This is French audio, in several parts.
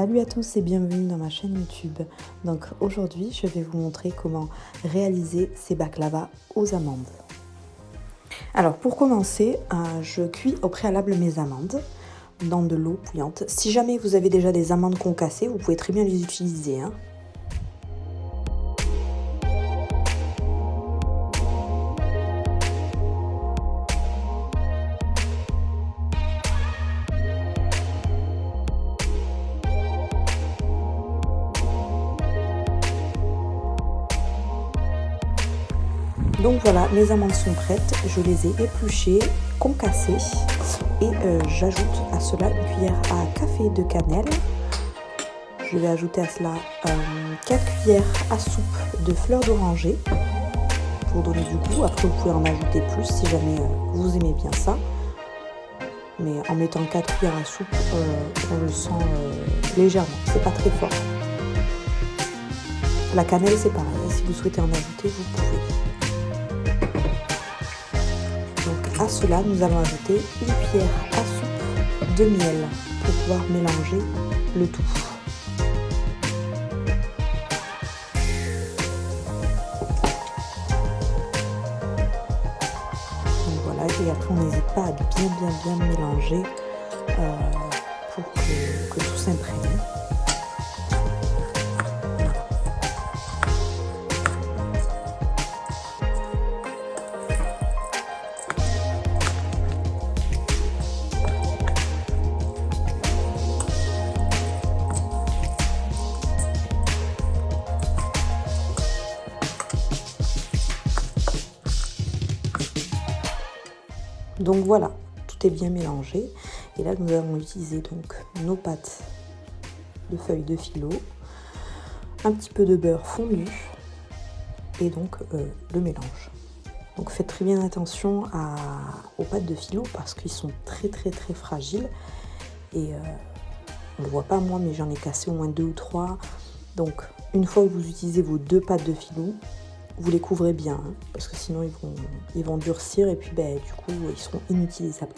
Salut à tous et bienvenue dans ma chaîne YouTube. Donc aujourd'hui je vais vous montrer comment réaliser ces baklava aux amandes. Alors pour commencer, je cuis au préalable mes amandes dans de l'eau bouillante. Si jamais vous avez déjà des amandes concassées, vous pouvez très bien les utiliser. Donc voilà, mes amandes sont prêtes, je les ai épluchées, concassées et j'ajoute à cela une cuillère à café de cannelle. Je vais ajouter à cela 4 cuillères à soupe de fleurs d'oranger pour donner du goût. Après vous pouvez en ajouter plus si jamais vous aimez bien ça. Mais en mettant 4 cuillères à soupe, on le sent légèrement, c'est pas très fort. La cannelle c'est pareil, si vous souhaitez en ajouter, vous pouvez. Donc à cela, nous allons ajouter une cuillère à soupe de miel pour pouvoir mélanger le tout. Donc voilà, et après on n'hésite pas à bien mélanger pour que tout s'imprègne. Donc voilà, tout est bien mélangé. Et là, nous allons utiliser donc nos pâtes de feuilles de filo, un petit peu de beurre fondu et donc le mélange. Donc faites très bien attention aux pâtes de filo parce qu'ils sont très fragiles. Et on ne le voit pas moi, mais j'en ai cassé au moins 2 ou 3. Donc une fois que vous utilisez vos 2 pâtes de filo, vous les couvrez bien, parce que sinon ils vont durcir et puis du coup ils seront inutilisables.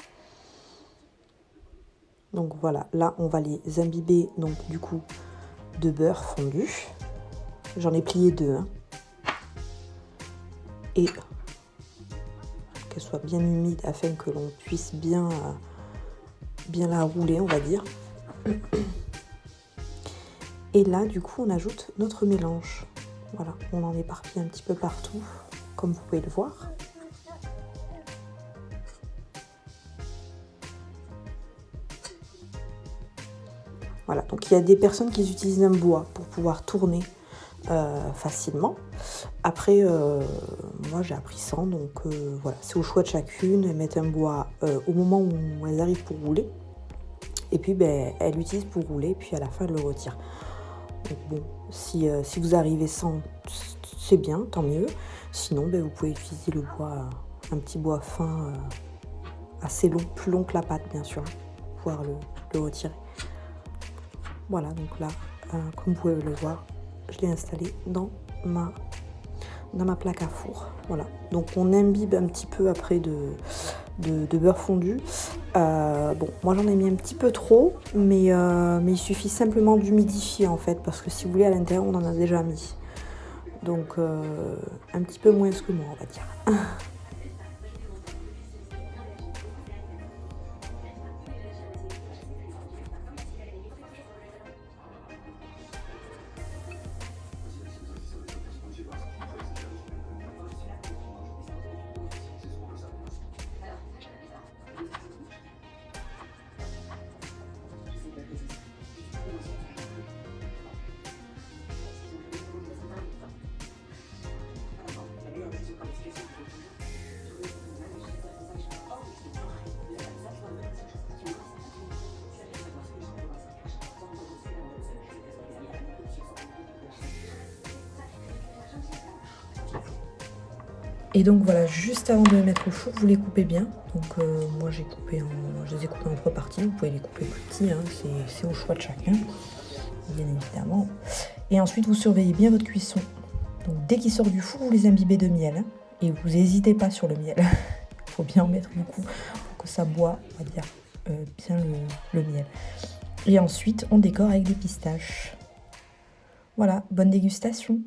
Donc voilà, là on va les imbiber donc du coup de beurre fondu. J'en ai plié 2 et qu'elle soit bien humide afin que l'on puisse bien la rouler, on va dire. Et là du coup on ajoute notre mélange. Voilà, on en éparpille un petit peu partout, comme vous pouvez le voir. Voilà, donc il y a des personnes qui utilisent un bois pour pouvoir tourner facilement. Après, moi j'ai appris sans, donc voilà, c'est au choix de chacune. Elles mettent un bois au moment où elles arrivent pour rouler. Et puis elles l'utilisent pour rouler, puis à la fin elles le retirent. Donc bon, si vous arrivez sans, c'est bien, tant mieux. Sinon, vous pouvez utiliser le bois, un petit bois fin, assez long, plus long que la pâte, bien sûr, pour pouvoir le retirer. Voilà, donc là, comme vous pouvez le voir, je l'ai installé dans ma plaque à four. Voilà, donc on imbibe un petit peu après de beurre fondu. Bon, moi j'en ai mis un petit peu trop, mais il suffit simplement d'humidifier en fait, parce que si vous voulez à l'intérieur on en a déjà mis. Donc un petit peu moins que moi, on va dire. Et donc voilà, juste avant de les mettre au four, vous les coupez bien. Donc moi je les ai coupés en 3 parties. Vous pouvez les couper plus petits, c'est au choix de chacun, bien évidemment. Et ensuite vous surveillez bien votre cuisson. Donc dès qu'il sort du four, vous les imbibez de miel. Et vous n'hésitez pas sur le miel. Il faut bien en mettre beaucoup pour que ça boit, on va dire, bien le miel. Et ensuite, on décore avec des pistaches. Voilà, bonne dégustation!